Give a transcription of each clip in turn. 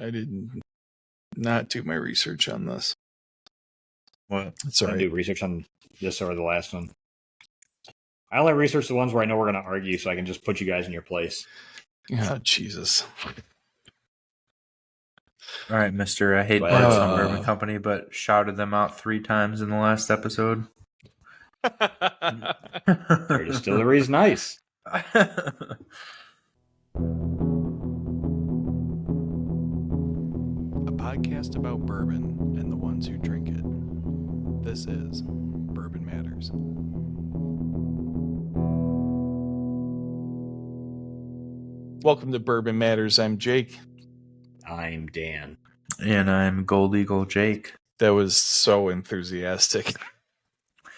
I did not do my research on this. What? It's all I right. do research on this or the last one. I only research the ones where I know we're going to argue, so I can just put you guys in your place. Oh, Jesus. All right, Mister. I hate Bourbon Bourbon Company, but shouted them out 3 times in the last episode. Their distillery's nice. A podcast about bourbon and the ones who drink it. This is Bourbon Matters. Welcome to Bourbon Matters. I'm Jake. I'm Dan. And I'm Gold Eagle Jake. That was so enthusiastic.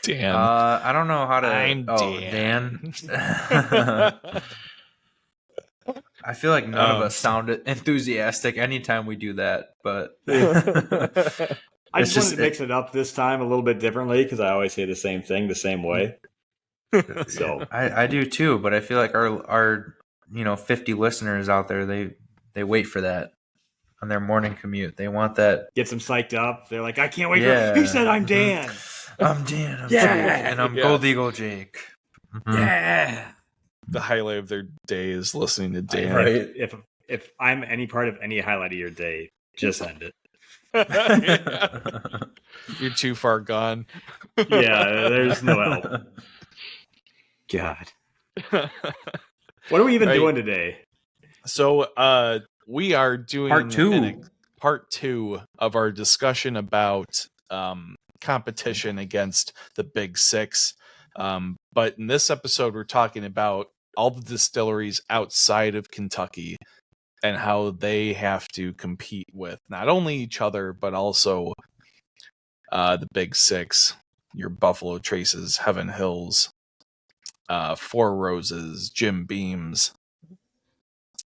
Dan. I don't know how to... I'm Dan. I feel like none of us sounded enthusiastic anytime we do that, but... I just wanted to mix it up this time a little bit differently because I always say the same thing the same way. So I do too, but I feel like our 50 listeners out there, they wait for that on their morning commute. They want that. Get them psyched up. They're like, I can't wait for he said I'm Dan. I'm Dan. I'm Jake, and I'm Gold Eagle Jake. Mm-hmm. Yeah. The highlight of their day is listening to Dan. Right. If I'm any part of any highlight of your day, just end it. You're too far gone. Yeah, there's no help. God. What are we even doing today? So we are doing part 2 of our discussion about competition against the Big Six. But in this episode, we're talking about all the distilleries outside of Kentucky and how they have to compete with not only each other, but also the Big Six, your Buffalo Traces, Heaven Hills, Four Roses, Jim Beam's.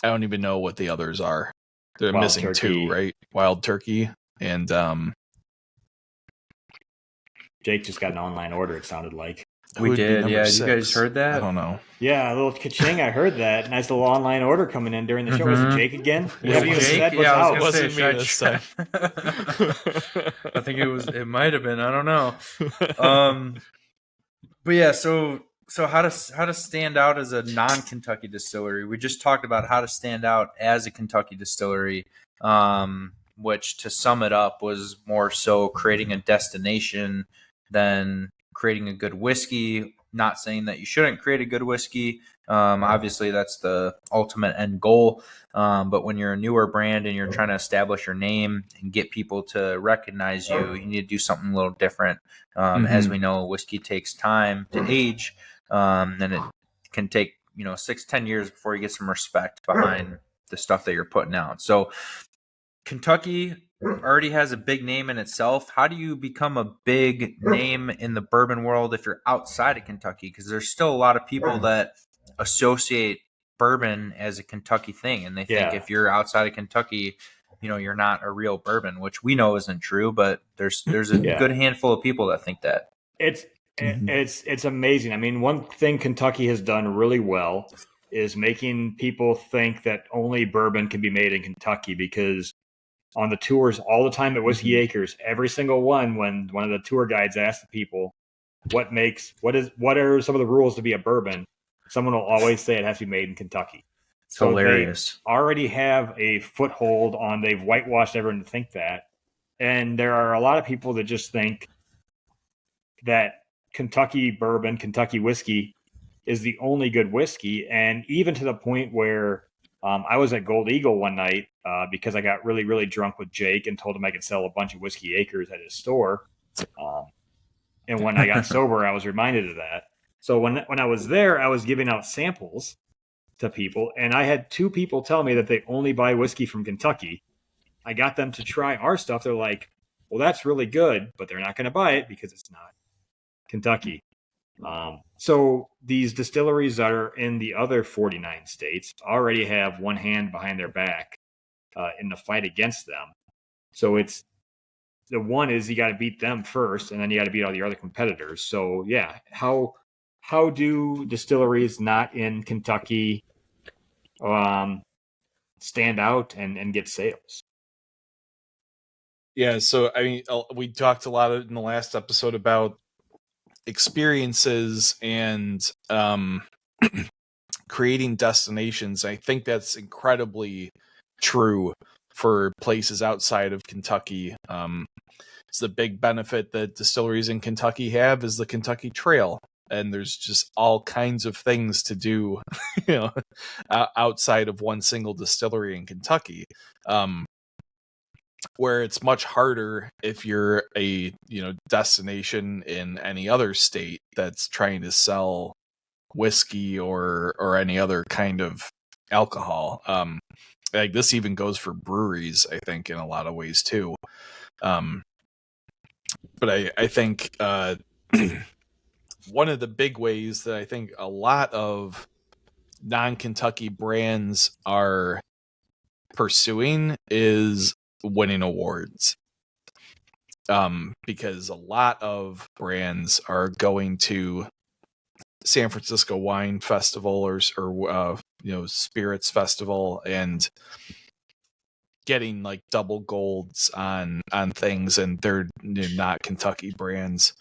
I don't even know what the others are. They're Wild missing Turkey. 2, right? Wild Turkey and Jake just got an online order, it sounded like. We did, yeah. 6? You guys heard that? I don't know. Yeah, a little ka-ching. I heard that. Nice little online order coming in during the show. Was it Jake again? You haven't even Jake? said what's I out. was gonna Wasn't me this time. I think it might have been. I don't know. But yeah, so how to stand out as a non-Kentucky distillery. We just talked about how to stand out as a Kentucky distillery, which, to sum it up, was more so creating a destination than creating a good whiskey. Not saying that you shouldn't create a good whiskey. Obviously, that's the ultimate end goal. But when you're a newer brand and you're trying to establish your name and get people to recognize you, you need to do something a little different. As we know, whiskey takes time to age, and it can take 6-10 years before you get some respect behind the stuff that you're putting out. So Kentucky already has a big name in itself. How do you become a big name in the bourbon world if you're outside of Kentucky? Because there's still a lot of people that associate bourbon as a Kentucky thing, and they think if you're outside of Kentucky, you're not a real bourbon, which we know isn't true. But there's a good handful of people that think that. It's amazing. I mean, one thing Kentucky has done really well is making people think that only bourbon can be made in Kentucky, because on the tours all the time at Whiskey Acres, every single one, when one of the tour guides asks the people what are some of the rules to be a bourbon, someone will always say it has to be made in Kentucky. It's hilarious. They already have a foothold on, they've whitewashed everyone to think that. And there are a lot of people that just think that Kentucky bourbon, Kentucky whiskey is the only good whiskey. And even to the point where I was at Gold Eagle one night because I got really, really drunk with Jake and told him I could sell a bunch of Whiskey Acres at his store. And when I got sober, I was reminded of that. So when I was there, I was giving out samples to people, and I had 2 people tell me that they only buy whiskey from Kentucky. I got them to try our stuff. They're like, well, that's really good, but they're not going to buy it because it's not Kentucky. So these distilleries that are in the other 49 states already have one hand behind their back in the fight against them. So it's the one is you got to beat them first, and then you got to beat all the other competitors. So yeah, how do distilleries not in Kentucky stand out and get sales. Yeah, so I mean, we talked a lot in the last episode about experiences and creating destinations. I think that's incredibly true for places outside of Kentucky. It's the big benefit that distilleries in Kentucky have is the Kentucky Trail, and there's just all kinds of things to do, outside of one single distillery in Kentucky. Where it's much harder if you're a destination in any other state that's trying to sell whiskey or any other kind of alcohol. Like this even goes for breweries, I think, in a lot of ways too. But I think one of the big ways that I think a lot of non-Kentucky brands are pursuing is winning awards. Because a lot of brands are going to San Francisco Wine Festival or Spirits Festival and getting like double golds on things, and they're not Kentucky brands.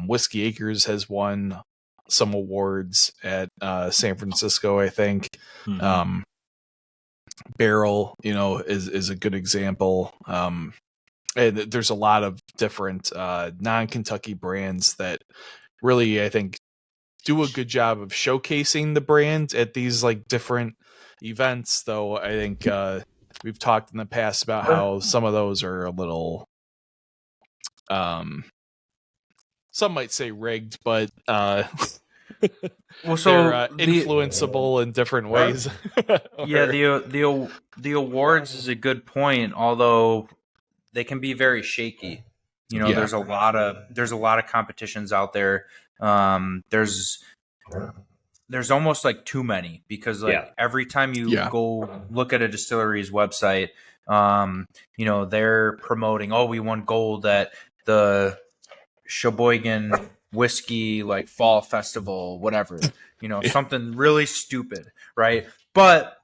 Whiskey Acres has won some awards at San Francisco, I think. Mm-hmm. Barrel, is a good example. And there's a lot of different non-Kentucky brands that really, I think, do a good job of showcasing the brand at these like different events. Though I think we've talked in the past about how some of those are a little, some might say rigged, but well, they're influenceable in different ways. Yeah, the awards is a good point, although they can be very shaky. There's a lot of competitions out there. There's almost like too many, because every time you go look at a distillery's website, they're promoting, we won gold at the Sheboygan whiskey like fall festival, whatever, something really stupid, right? But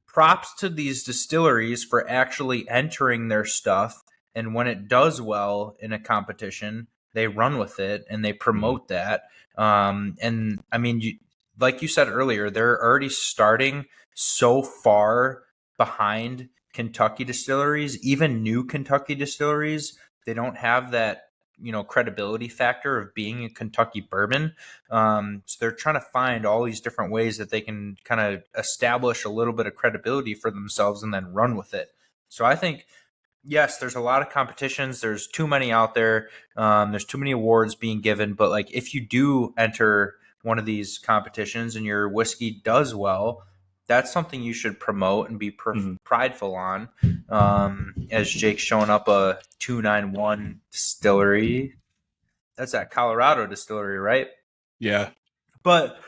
props to these distilleries for actually entering their stuff, and when it does well in a competition, they run with it and they promote that. And I mean, like you said earlier, they're already starting so far behind Kentucky distilleries, even new Kentucky distilleries. They don't have that credibility factor of being a Kentucky bourbon. So they're trying to find all these different ways that they can kind of establish a little bit of credibility for themselves and then run with it. So I think, yes, there's a lot of competitions. There's too many out there. There's too many awards being given. But like, if you do enter one of these competitions and your whiskey does well, that's something you should promote and be prideful on. As Jake's showing up a 291 distillery. That's that Colorado distillery, right? Yeah. But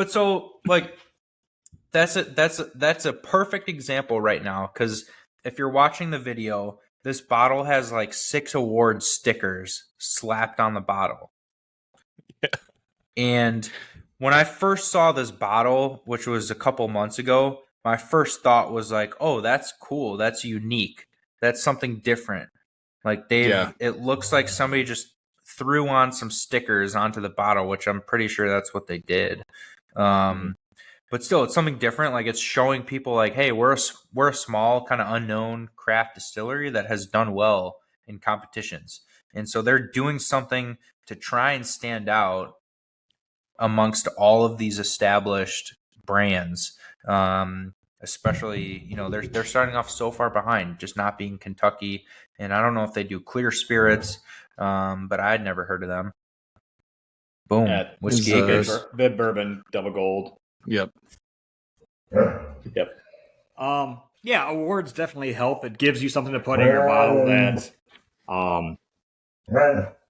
so like that's a perfect example right now, because if you're watching the video, this bottle has like 6 award stickers slapped on the bottle. Yeah. And when I first saw this bottle, which was a couple months ago, my first thought was like, oh, that's cool. That's unique. That's something different. Like it looks like somebody just threw on some stickers onto the bottle, which I'm pretty sure that's what they did. But still, it's something different. Like, it's showing people like, hey, we're a small kind of unknown craft distillery that has done well in competitions. And so they're doing something to try and stand out amongst all of these established brands. Especially, they're starting off so far behind, just not being Kentucky. And I don't know if they do clear spirits, but I'd never heard of them. Boom. Whiskey Acres. Vid Bourbon, double gold. Yep. Yeah, awards definitely help. It gives you something to put in your bottle that,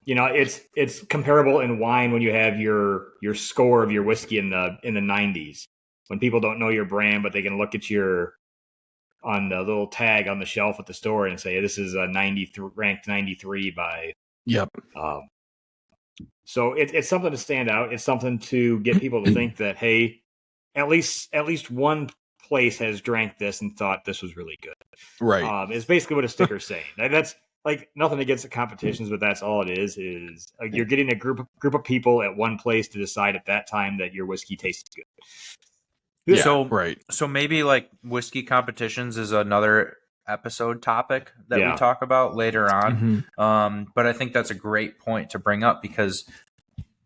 it's comparable in wine when you have your score of your whiskey in the 90s. When people don't know your brand, but they can look at on the little tag on the shelf at the store and say, this is a ranked 93 by. Yep. So it's something to stand out. It's something to get people to think that, hey, at least one place has drank this and thought this was really good. Right. It's basically what a sticker's saying. That's like nothing against the competitions, but that's all it is you're getting a group of people at one place to decide at that time that your whiskey tastes good. Yeah, so right. So maybe like whiskey competitions is another episode topic that we Yeah. talk about later on. Mhm. But I think that's a great point to bring up, because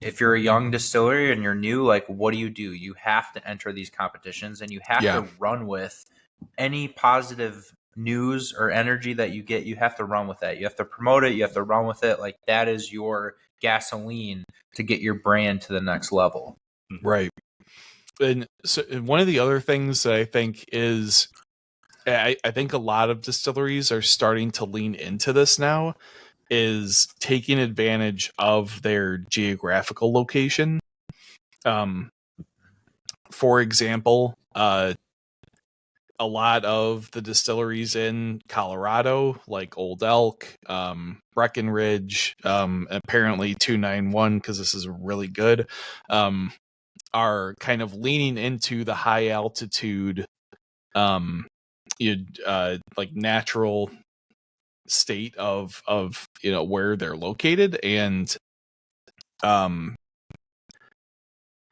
if you're a young distillery and you're new, like, what do? You have to enter these competitions, and you have Yeah. to run with any positive news or energy that you get. You have to run with that. You have to promote it. You have to run with it. Like, that is your gasoline to get your brand to the next level. Right. And so one of the other things that I think is, I think a lot of distilleries are starting to lean into this now, is taking advantage of their geographical location. For example, a lot of the distilleries in Colorado, like Old Elk, Breckenridge, apparently 291, because this is really good, are kind of leaning into the high altitude, like natural state of where they're located, and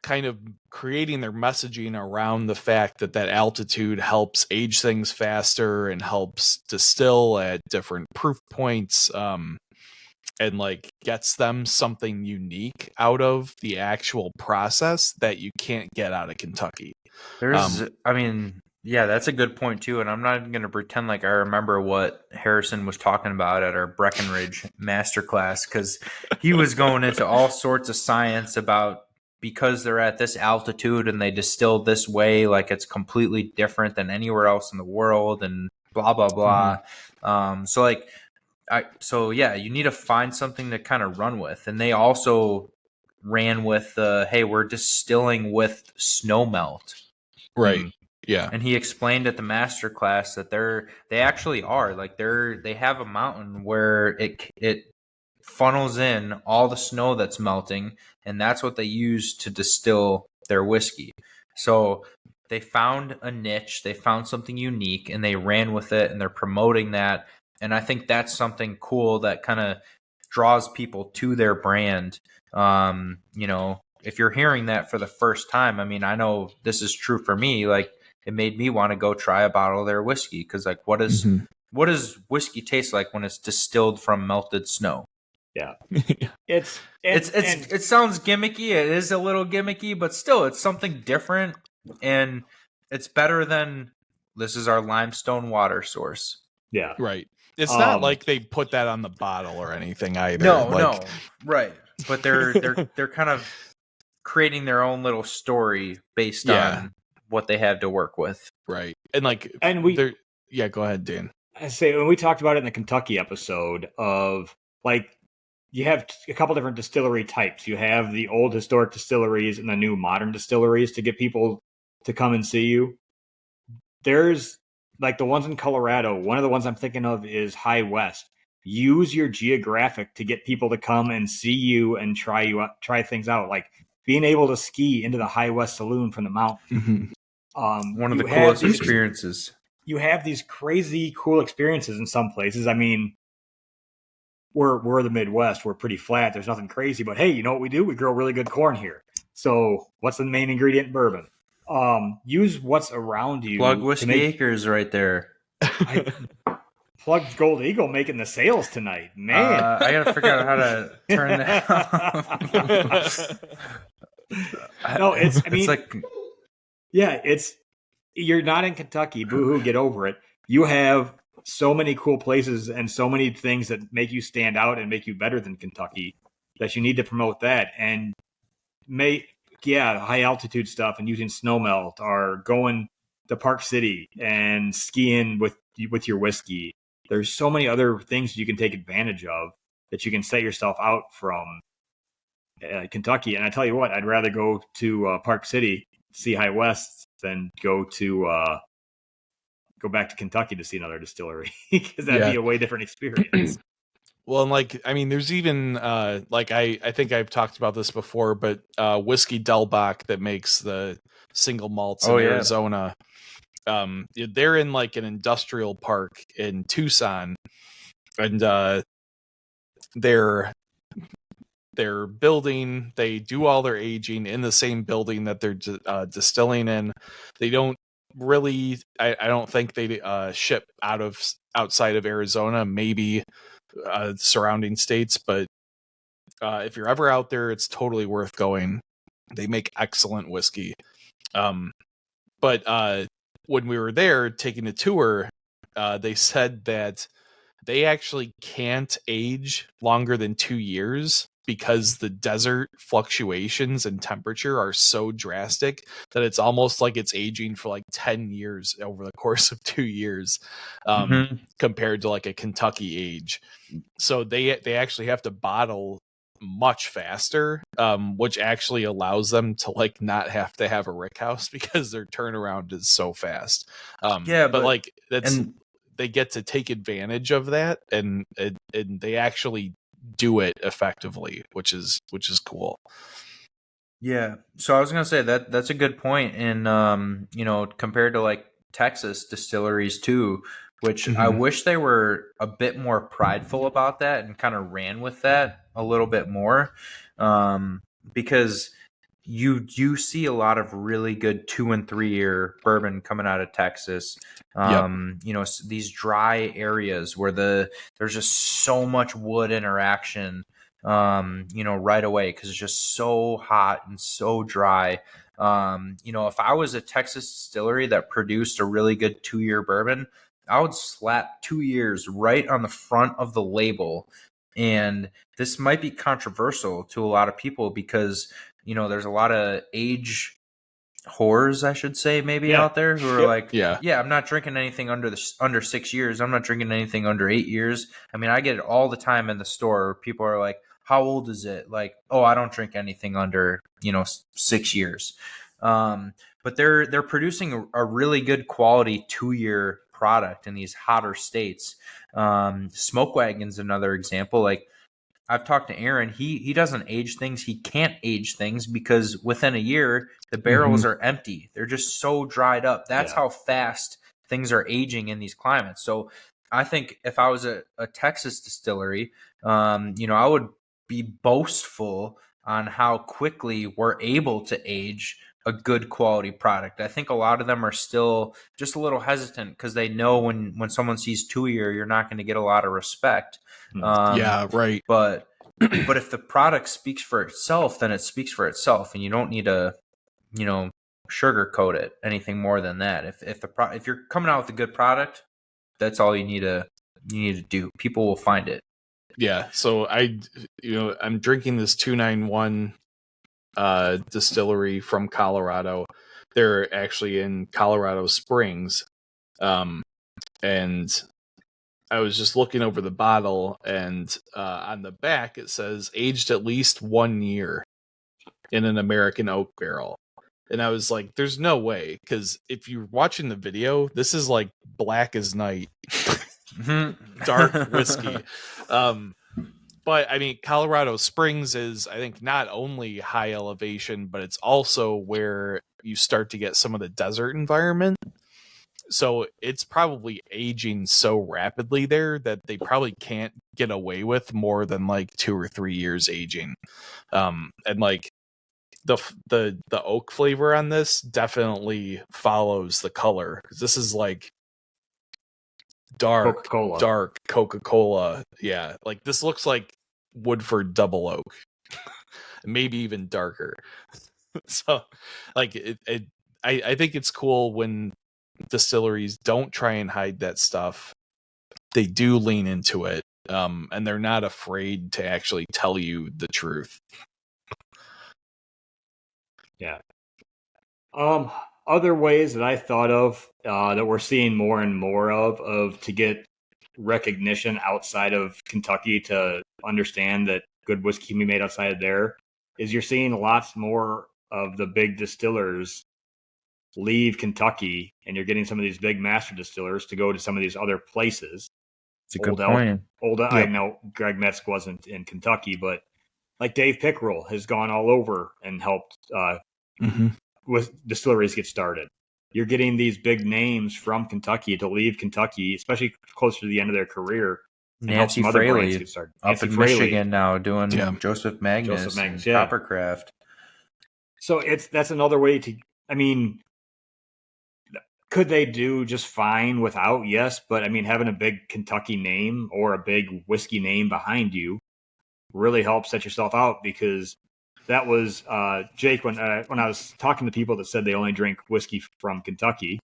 kind of creating their messaging around the fact that altitude helps age things faster and helps distill at different proof points, and like gets them something unique out of the actual process that you can't get out of Kentucky. Yeah, that's a good point too. And I'm not even going to pretend like I remember what Harrison was talking about at our Breckenridge masterclass, because he was going into all sorts of science about, because they're at this altitude and they distill this way, like it's completely different than anywhere else in the world, and blah blah blah. You need to find something to kind of run with. And they also ran with hey, we're distilling with snow melt. Right. Yeah. And he explained at the master class that they actually are like they have a mountain where it funnels in all the snow that's melting, and that's what they use to distill their whiskey. So they found a niche, they found something unique, and they ran with it, and they're promoting that. And I think that's something cool that kind of draws people to their brand. If you're hearing that for the first time, I mean, I know this is true for me. Like, it made me want to go try a bottle of their whiskey, because like, what does whiskey taste like when it's distilled from melted snow? Yeah, it sounds gimmicky. It is a little gimmicky, but still, it's something different, and it's better than this is our limestone water source. Yeah, right. It's not like they put that on the bottle or anything either. No, right. But they're kind of creating their own little story based on what they have to work with. Right. And go ahead, Dan. I say, when we talked about it in the Kentucky episode, of like, you have a couple different distillery types. You have the old historic distilleries and the new modern distilleries to get people to come and see you. There's like the ones in Colorado. One of the ones I'm thinking of is High West. Use your geographic to get people to come and see you and try things out. Like being able to ski into the High West Saloon from the mountain. One of the coolest experiences. You have these crazy cool experiences in some places. I mean, we're the Midwest. We're pretty flat. There's nothing crazy. But hey, you know what we do? We grow really good corn here. So what's the main ingredient in bourbon? Use what's around you. Plug Whiskey Acres right there. Plugged Gold Eagle making the sales tonight. Man. I got to figure out how to turn that off. No, you're not in Kentucky. Boo-hoo, get over it. You have so many cool places and so many things that make you stand out and make you better than Kentucky that you need to promote that. And high altitude stuff and using snow melt, or going to Park City and skiing with your whiskey. There's so many other things you can take advantage of that you can set yourself out from Kentucky. And I tell you what, I'd rather go to Park City to see High West than go back to Kentucky to see another distillery, because that'd be a way different experience. Well, and there's even I think I've talked about this before, but Whiskey Delbach that makes the single malts in Arizona. they're in like an industrial park in Tucson, and they're building. They do all their aging in the same building that they're distilling in. They don't really. I don't think they ship outside of Arizona, maybe surrounding states, but if you're ever out there, it's totally worth going. They make excellent whiskey. But when we were there taking a tour, they said that they actually can't age longer than 2 years because the desert fluctuations in temperature are so drastic that it's almost like it's aging for like 10 years over the course of 2 years, compared to like a Kentucky age. So they actually have to bottle much faster, which actually allows them to like not have to have a rick house because their turnaround is so fast. But like they get to take advantage of that, and they actually do it effectively, which is cool. Yeah. So I was gonna say that's a good point, and compared to like Texas distilleries too, which I wish they were a bit more prideful about that and kind of ran with that a little bit more, because you see a lot of really good 2 and 3 year bourbon coming out of Texas. These dry areas where there's just so much wood interaction, right away because it's just so hot and so dry. If I was a Texas distillery that produced a really good 2 year bourbon, I would slap 2 years right on the front of the label. And this might be controversial to a lot of people because there's a lot of age whores, I should say, maybe out there who are like, I'm not drinking anything under 6 years. I'm not drinking anything under 8 years. I mean, I get it all the time in the store. People are like, how old is it? Like, oh, I don't drink anything under 6 years. But they're producing a really good quality 2 year product in these hotter states. Smoke Wagon's another example. Like, I've talked to Aaron. He doesn't age things. He can't age things because within a year the barrels are empty. They're just so dried up. That's how fast things are aging in these climates. So I think if I was a Texas distillery, I would be boastful on how quickly we're able to age a good quality product. I think a lot of them are still just a little hesitant because they know when someone sees 2 year, you're not going to get a lot of respect. Yeah, right. But if the product speaks for itself, then it speaks for itself, and you don't need to, sugarcoat it anything more than that. If you're coming out with a good product, that's all you need to do. People will find it. Yeah. So I'm drinking this 291 distillery from Colorado. They're actually in Colorado Springs, and I was just looking over the bottle, and on the back it says aged at least 1 year in an American oak barrel. And I was like, there's no way, because if you're watching the video, this is like black as night, dark whiskey. But I mean, Colorado Springs is, I think, not only high elevation, but it's also where you start to get some of the desert environment. So it's probably aging so rapidly there that they probably can't get away with more than like 2 or 3 years aging. And like the oak flavor on this definitely follows the color. This is like dark Coca-Cola. Yeah. Like this looks like Woodford Double Oak, maybe even darker. So like I think it's cool when distilleries don't try and hide that stuff. They do lean into it, and they're not afraid to actually tell you the truth. Yeah. Other ways that I thought of that we're seeing more and more of to get recognition outside of Kentucky to understand that good whiskey can be made outside of there is you're seeing lots more of the big distillers leave Kentucky, and you're getting some of these big master distillers to go to some of these other places. It's a good point. I know Greg Metzg wasn't in Kentucky, but like Dave Pickerel has gone all over and helped with distilleries get started. you're getting these big names from Kentucky to leave Kentucky, especially closer to the end of their career. And help Nancy some other brands Fraley get started. up Nancy in Fraley. Michigan now doing Joseph Magnus, and Coppercraft. So that's another way to. I mean, could they do just fine without? Yes, but I mean, having a big Kentucky name or a big whiskey name behind you really helps set yourself out, because that was Jake when I was talking to people that said they only drink whiskey from Kentucky.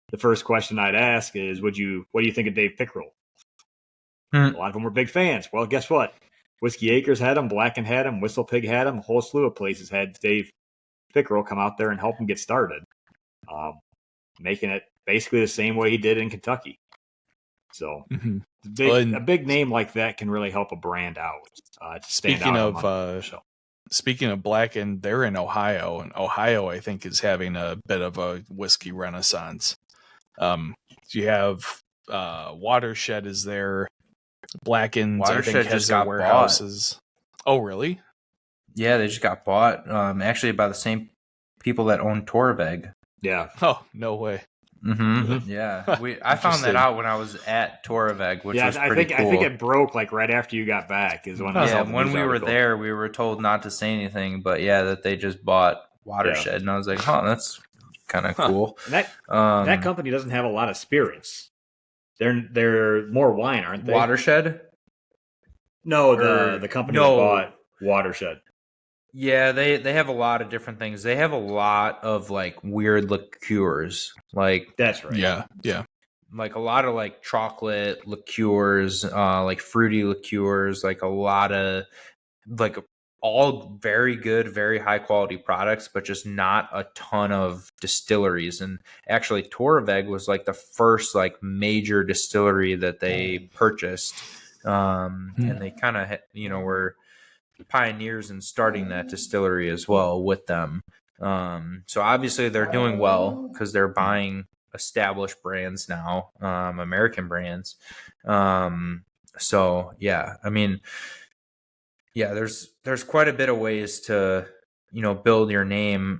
The first question I'd ask is, what do you think of Dave Pickerel? A lot of them were big fans. Well, guess what? Whiskey Acres had him, Blacken had him, Whistle Pig had him, a whole slew of places had Dave Pickerel come out there and help him get started, making it basically the same way he did in Kentucky. So a big name like that can really help a brand out. Speaking of Blacken, they're in Ohio, and Ohio, I think, is having a bit of a whiskey renaissance. You have Watershed is there. Blacken's, I think, has their warehouses. Oh, really? Yeah, they just got bought. Actually, by the same people that own Torveg. Yeah. Oh, no way. Yeah, I found that out when I was at Torveg, which was pretty cool. I think it broke like right after you got back. Is when when we were there, we were told not to say anything, but that they just bought Watershed, and I was like, that's kind of cool. And that company doesn't have a lot of spirits. They're more wine, aren't they? Watershed? No, the company that bought Watershed. Yeah, they have a lot of different things. They have a lot of like weird liqueurs. Like that's right. Yeah. Like a lot of like chocolate liqueurs, like fruity liqueurs, like a lot of like all very good, very high quality products, but just not a ton of distilleries. And actually Torveg was like the first like major distillery that they purchased. And they kind of, were pioneers in starting that distillery as well with them. So obviously they're doing well because they're buying established brands now, American brands. So yeah, I mean, yeah, there's quite a bit of ways to, build your name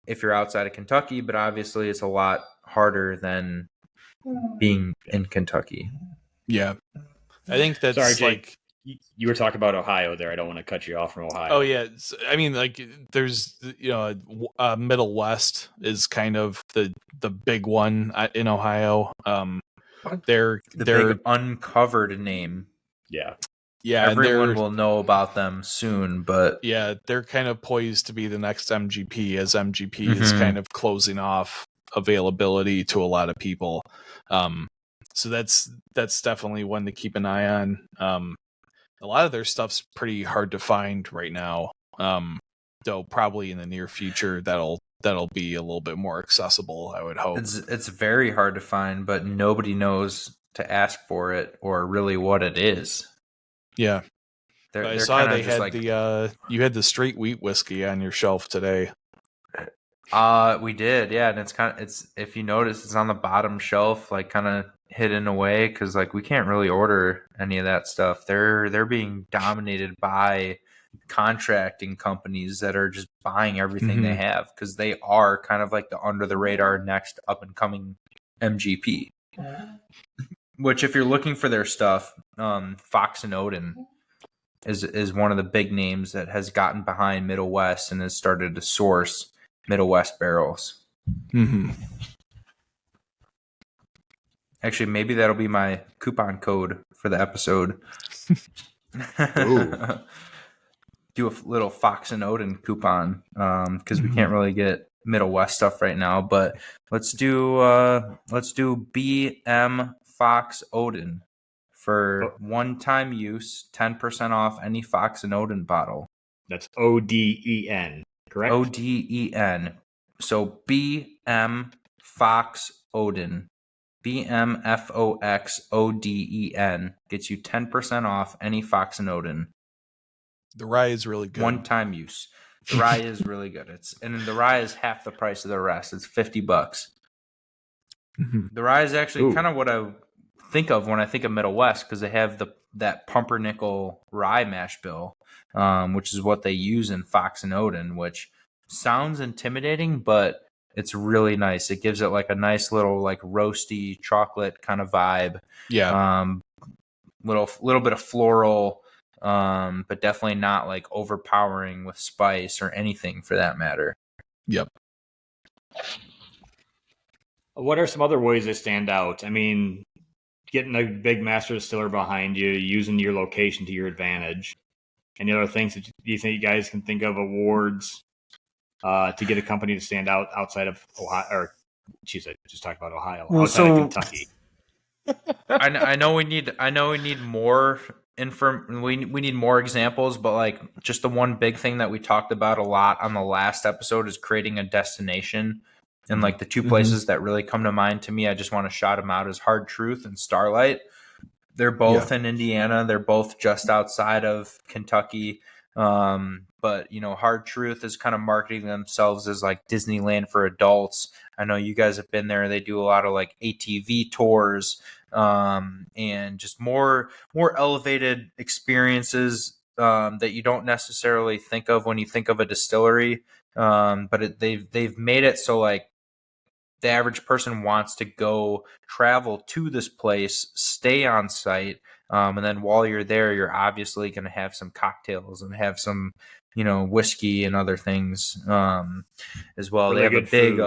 if you're outside of Kentucky, but obviously it's a lot harder than being in Kentucky. Yeah. I think that's Sorry, Jake. You were talking about Ohio there. I don't want to cut you off from Ohio. Oh yeah, I mean, like there's Middle West is kind of the big one in Ohio. They're big uncovered name. Yeah, everyone will know about them soon, but yeah, they're kind of poised to be the next MGP, as MGP is kind of closing off availability to a lot of people. So that's definitely one to keep an eye on. A lot of their stuff's pretty hard to find right now. Though probably in the near future that'll be a little bit more accessible, I would hope. It's very hard to find, but nobody knows to ask for it or really what it is. Yeah. I saw they had like, you had the straight wheat whiskey on your shelf today. We did, yeah, and it's if you notice, it's on the bottom shelf, like kind of hidden away, because like we can't really order any of that stuff. They're being dominated by contracting companies that are just buying everything they have, because they are kind of like the under the radar next up and coming MGP. Which, if you're looking for their stuff, Fox and Odin is one of the big names that has gotten behind Middle West and has started to source Middle West barrels. Actually, maybe that'll be my coupon code for the episode. Do a little Fox and Odin coupon, because we can't really get Middle West stuff right now. But let's do BM Fox Odin for one-time use, 10% off any Fox and Odin bottle. That's ODEN, correct? ODEN. So BM Fox Odin. BMFOXODEN gets you 10% off any Fox and Odin. The rye is really good. One-time use. The rye is really good. And the rye is half the price of the rest. It's $50. The rye is actually kind of what I think of when I think of Middle West, because they have that pumpernickel rye mash bill, which is what they use in Fox and Odin, which sounds intimidating, but It's really nice. It gives it like a nice little like roasty chocolate kind of vibe. Yeah. Little bit of floral, but definitely not like overpowering with spice or anything for that matter. Yep. What are some other ways that stand out? I mean, getting a big master distiller behind you, using your location to your advantage. Any other things that you think you guys can think of, awards, to get a company to stand out outside of Ohio? Or, geez, I just talked about Ohio. Well, outside of Kentucky. I know we need more we need more examples, but like just the one big thing that we talked about a lot on the last episode is creating a destination. And like the two places that really come to mind to me, I just want to shout them out as Hard Truth and Starlight. They're both in Indiana. They're both just outside of Kentucky. But Hard Truth is kind of marketing themselves as like Disneyland for adults. I know you guys have been there. They do a lot of like ATV tours, and just more elevated experiences that you don't necessarily think of when you think of a distillery. But they've made it so like the average person wants to go travel to this place, stay on site, and then while you're there, you're obviously going to have some cocktails and have some, whiskey and other things as well. Really they have a big,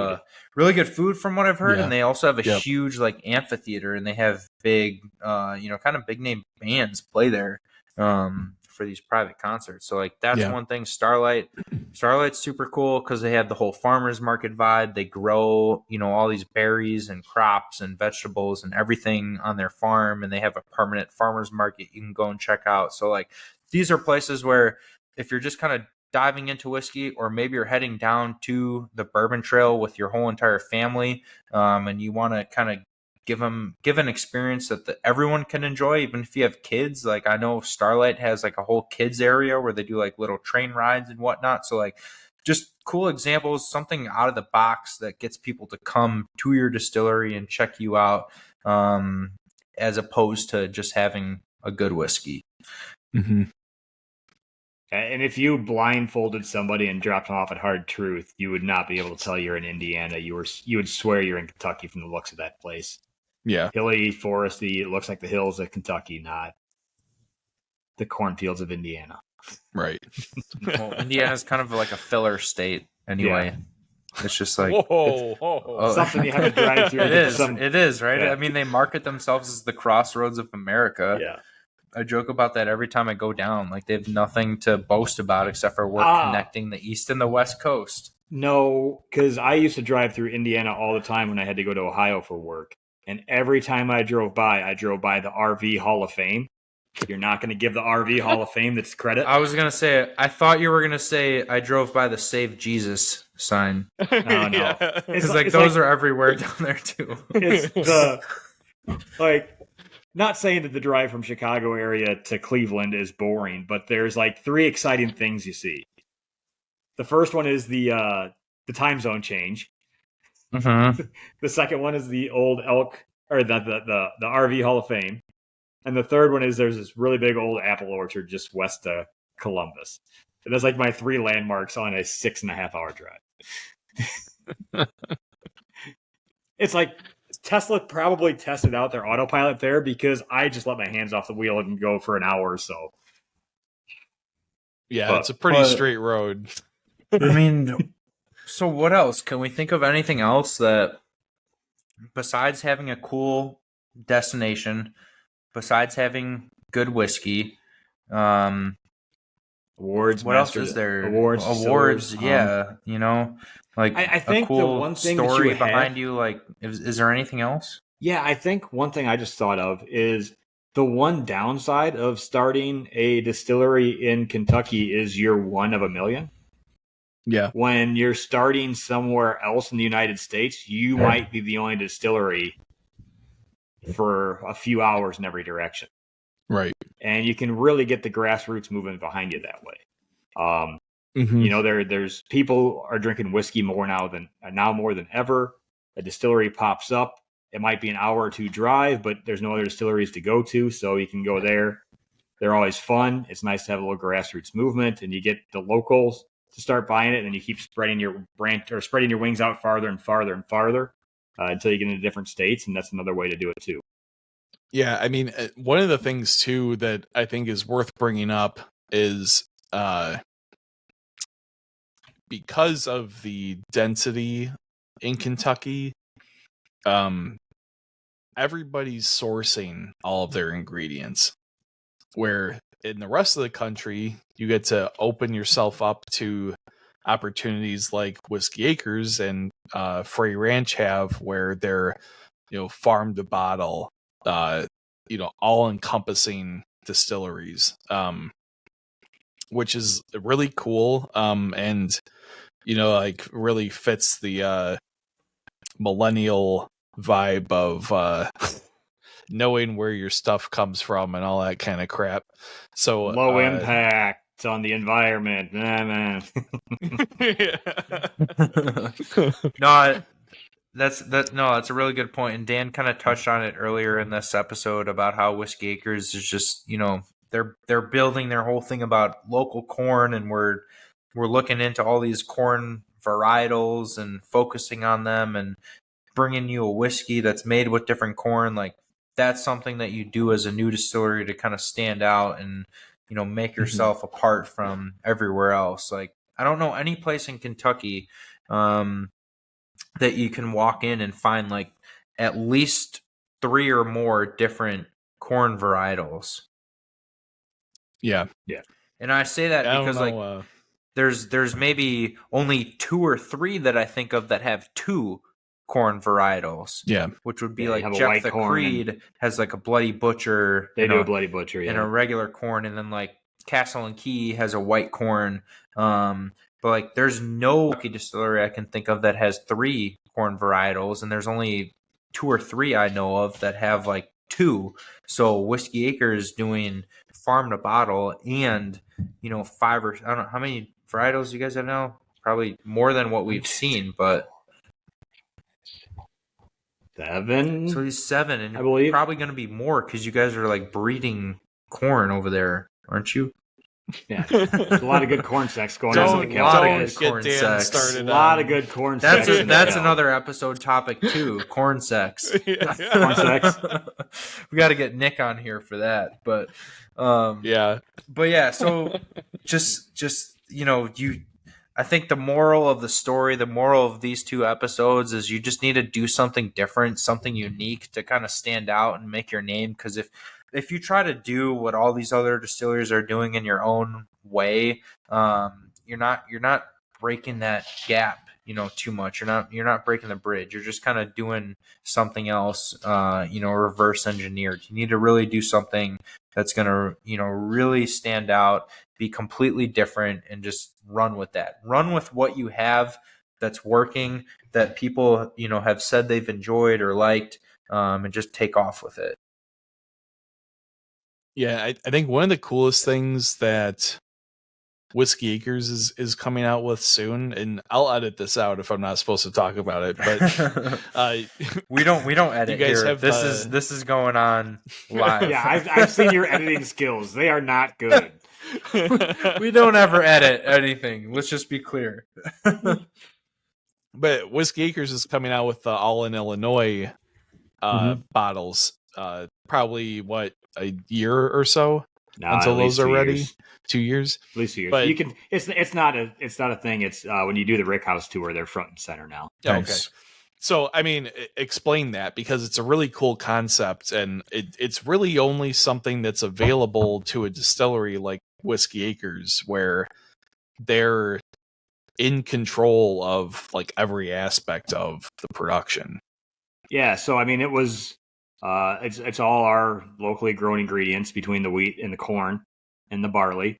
really good food from what I've heard, Yeah. and they also have a huge like amphitheater, and they have big, kind of big name bands play there for these private concerts. So like that's one thing. Starlight's super cool because they have the whole farmers market vibe. They grow, all these berries and crops and vegetables and everything on their farm, and they have a permanent farmers market you can go and check out. So like these are places where if you're just kind of diving into whiskey, or maybe you're heading down to the bourbon trail with your whole entire family, and you want to kind of give an experience that everyone can enjoy, even if you have kids. Like I know Starlight has like a whole kids area where they do like little train rides and whatnot. So like just cool examples, something out of the box that gets people to come to your distillery and check you out, as opposed to just having a good whiskey. Mm-hmm. And if you blindfolded somebody and dropped them off at Hard Truth, you would not be able to tell you're in Indiana. You would swear you're in Kentucky from the looks of that place. Yeah. Hilly, foresty. It looks like the hills of Kentucky, not the cornfields of Indiana. Right. Well, Indiana's kind of like a filler state anyway. Yeah. It's just like something you have to drive through. It is, right? Yeah. I mean, they market themselves as the crossroads of America. Yeah. I joke about that every time I go down. Like they have nothing to boast about except for we're connecting the East and the West Coast. No, because I used to drive through Indiana all the time when I had to go to Ohio for work. And every time I drove by the RV Hall of Fame. You're not going to give the RV Hall of Fame this credit? I was going to say, I thought you were going to say I drove by the Save Jesus sign. No. Because like those are everywhere down there too. It's the, like, not saying that the drive from Chicago area to Cleveland is boring, but there's like three exciting things you see. The first one is the time zone change. Mm-hmm. The second one is the old elk, or the RV Hall of Fame. And the third one is there's this really big old apple orchard just west of Columbus. And that's like my three landmarks on a 6.5 hour drive. It's like Tesla probably tested out their autopilot there because I just let my hands off the wheel and go for an hour or so. Yeah, it's a pretty straight road. I mean, so what else? Can we think of anything else that, besides having a cool destination, besides having good whiskey, awards? What else is there? Awards, yeah. Like I think a cool the one thing story behind you. Like, is there anything else? Yeah, I think one thing I just thought of is the one downside of starting a distillery in Kentucky is you're one of a million. Yeah. When you're starting somewhere else in the United States, you might be the only distillery for a few hours in every direction. Right. And you can really get the grassroots movement behind you that way. There's people are drinking whiskey more than ever. A distillery pops up. It might be an hour or two drive, but there's no other distilleries to go to, so you can go there. They're always fun. It's nice to have a little grassroots movement, and you get the locals to start buying it, and then you keep spreading your wings out farther and farther and farther until you get into different states, and that's another way to do it too. Yeah, I mean, one of the things too that I think is worth bringing up is because of the density in Kentucky, everybody's sourcing all of their ingredients. Where in the rest of the country, you get to open yourself up to opportunities like Whiskey Acres and Frey Ranch have, where they're, farm to bottle, all encompassing distilleries, which is really cool. And, like really fits the millennial vibe of knowing where your stuff comes from and all that kind of crap. So low impact on the environment. Nah, man. No, that's a really good point. And Dan kind of touched on it earlier in this episode about how Whiskey Acres is just, they're building their whole thing about local corn, and we're looking into all these corn varietals and focusing on them and bringing you a whiskey that's made with different corn. Like, that's something that you do as a new distillery to kind of stand out and, make yourself apart from everywhere else. Like, I don't know any place in Kentucky that you can walk in and find like at least 3 or more different corn varietals. Yeah. And I say that because there's maybe only 2 or 3 that I think of that have 2 corn varietals. Yeah. Which would be like Jeff the Creed has like a Bloody Butcher. They do a Bloody Butcher, and a regular corn, and then like Castle and Key has a white corn. But like, there's no distillery I can think of that has 3 corn varietals, and there's only 2 or 3 I know of that have like 2. So Whiskey Acres doing farm to bottle and 5 or I don't know how many varietals you guys have now. Probably more than what we've seen, but 7. So he's 7, and I believe probably going to be more because you guys are like breeding corn over there, aren't you? Yeah, there's a lot of good corn sex going on in the California. Corn sex. Started a lot of good corn sex. That's another episode topic too. Corn sex. Corn sex. We got to get Nick on here for that. But yeah. But yeah, so just I think the moral of the story, the moral of these 2 episodes is you just need to do something different, something unique to kind of stand out and make your name. Because if you try to do what all these other distilleries are doing in your own way, you're not breaking that gap, too much. You're not breaking the bridge. You're just kind of doing something else, reverse engineered. You need to really do something that's going to, really stand out, be completely different, and just run with that. Run with what you have that's working, that people, have said they've enjoyed or liked, and just take off with it. Yeah, I think one of the coolest things that Whiskey Acres is coming out with soon, and I'll edit this out if I'm not supposed to talk about it, but we don't edit you guys here. have, this is going on live. Yeah, I've seen your editing skills. They are not good. We don't ever edit anything. Let's just be clear. But Whiskey Acres is coming out with the All in Illinois bottles. Probably a year or so until those are ready. 2 years, at least 2 years. But you can. It's not a thing. It's when you do the Rick House tour, they're front and center now. Okay. So, I mean, explain that, because it's a really cool concept, and it's really only something that's available to a distillery like Whiskey Acres, where they're in control of like every aspect of the production. Yeah. So, I mean, it was, it's all our locally grown ingredients between the wheat and the corn and the barley,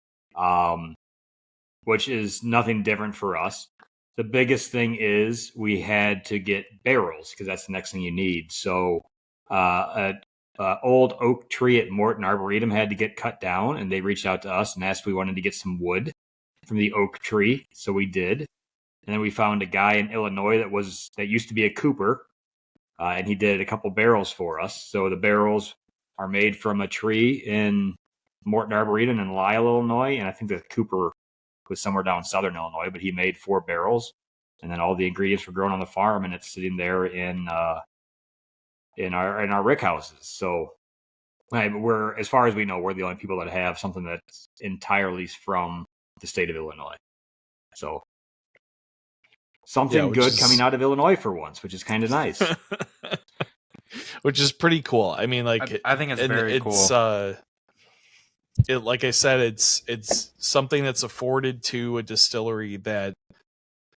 which is nothing different for us. The biggest thing is we had to get barrels, because that's the next thing you need. So an old oak tree at Morton Arboretum had to get cut down, and they reached out to us and asked if we wanted to get some wood from the oak tree. So we did. And then we found a guy in Illinois that used to be a cooper, and he did a couple barrels for us. So the barrels are made from a tree in Morton Arboretum in Lisle, Illinois, and I think the cooper was somewhere down southern Illinois, but he made 4 barrels, and then all the ingredients were grown on the farm, and it's sitting there in our rick houses. So we're, as far as we know, we're the only people that have something that's entirely from the state of Illinois. So something good coming out of Illinois for once, which is kind of nice. Which is pretty cool. I mean, like, I think it's very cool. Like I said, it's something that's afforded to a distillery that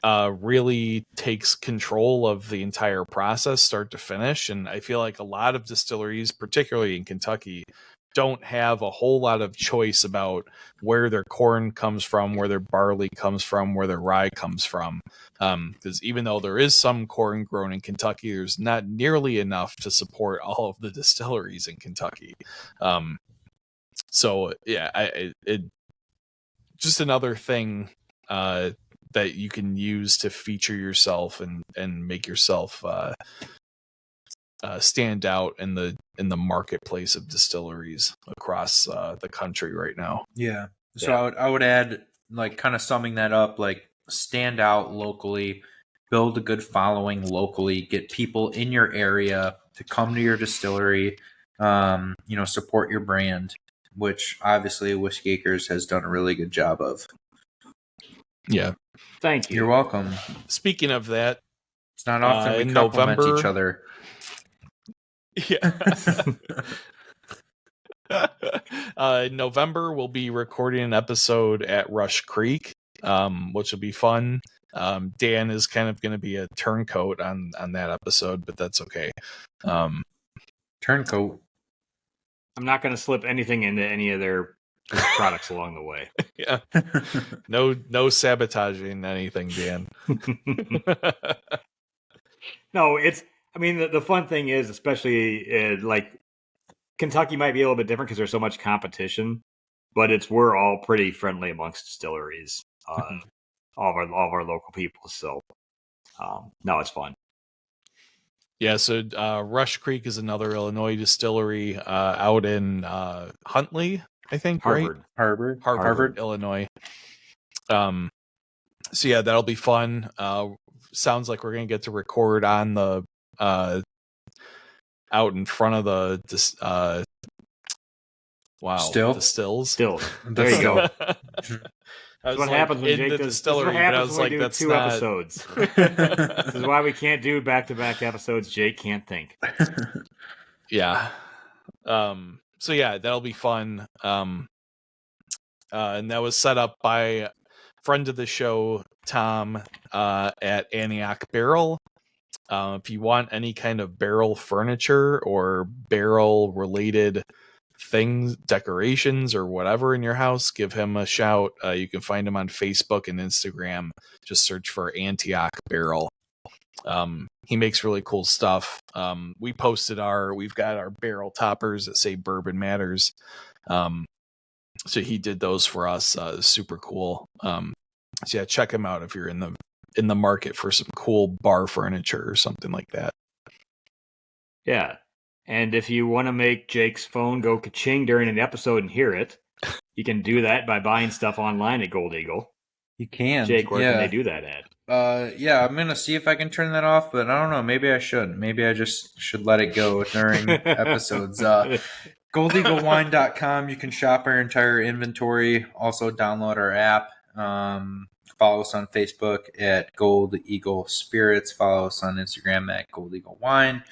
really takes control of the entire process, start to finish. And I feel like a lot of distilleries, particularly in Kentucky, don't have a whole lot of choice about where their corn comes from, where their barley comes from, where their rye comes from. Because even though there is some corn grown in Kentucky, there's not nearly enough to support all of the distilleries in Kentucky. So yeah, it just another thing that you can use to feature yourself and make yourself stand out in the marketplace of distilleries across the country right now. Yeah. So I would add, like, kind of summing that up, like, stand out locally, build a good following locally, get people in your area to come to your distillery, support your brand, which obviously Whiskey Acres has done a really good job of. Yeah. Thank you. You're welcome. Speaking of that, it's not often we compliment each other. Yeah. In November, we'll be recording an episode at Rush Creek, which will be fun. Dan is kind of going to be a turncoat on that episode, but that's okay. Turncoat. I'm not going to slip anything into any of their products along the way. Yeah. No sabotaging anything, Dan. No, the fun thing is, especially like Kentucky might be a little bit different because there's so much competition, but we're all pretty friendly amongst distilleries, all of our local people. So, no, it's fun. Yeah. So Rush Creek is another Illinois distillery out in Huntley, I think. Harvard, Illinois. So yeah, that'll be fun. Sounds like we're gonna get to record on the out in front of the the stills. There you go. That's what happens when Jake does distillery. I was like, that's 2 episodes. This is why we can't do back-to-back episodes. Jake can't think. Yeah. So yeah, that'll be fun. And that was set up by friend of the show, Tom, at Antioch Barrel. If you want any kind of barrel furniture or barrel related things, decorations or whatever in your house, give him a shout. You can find him on Facebook and Instagram. Just search for Antioch Barrel. He makes really cool stuff. We've got our barrel toppers that say Bourbon Matters. So he did those for us. Super cool. So yeah, check him out if you're in the market for some cool bar furniture or something like that. Yeah. And if you want to make Jake's phone go ka-ching during an episode and hear it, you can do that by buying stuff online at Gold Eagle. You can. Jake, where can they do that at? I'm going to see if I can turn that off, but I don't know. Maybe I should. Maybe I just should let it go during episodes. GoldEagleWine.com. You can shop our entire inventory. Also download our app. Follow us on Facebook at Gold Eagle Spirits. Follow us on Instagram at Gold Eagle Wine.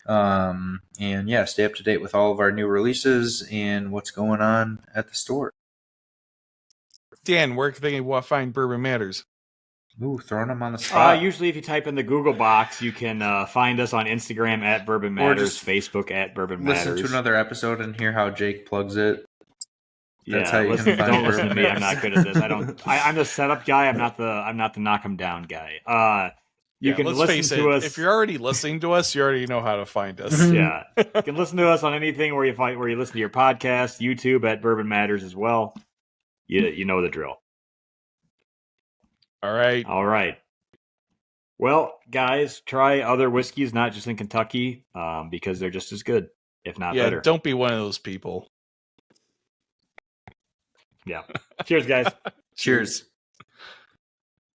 And yeah, stay up to date with all of our new releases and what's going on at the store. Dan, where can they find Bourbon Matters? Ooh, throwing them on the spot. Usually if you type in the Google box, you can find us on Instagram at Bourbon Matters, Facebook at Bourbon Matters. Listen to another episode and hear how Jake plugs it. That's how you can find don't listen to me. I'm not good at this. I'm the setup guy. I'm not the knock 'em down guy. You can listen to us. If you're already listening to us, you already know how to find us. Yeah, you can listen to us on anything where you listen to your podcast, YouTube at Bourbon Matters as well. You know the drill. All right. Well, guys, try other whiskeys, not just in Kentucky, because they're just as good, if not better. Don't be one of those people. Yeah. Cheers, guys. Cheers.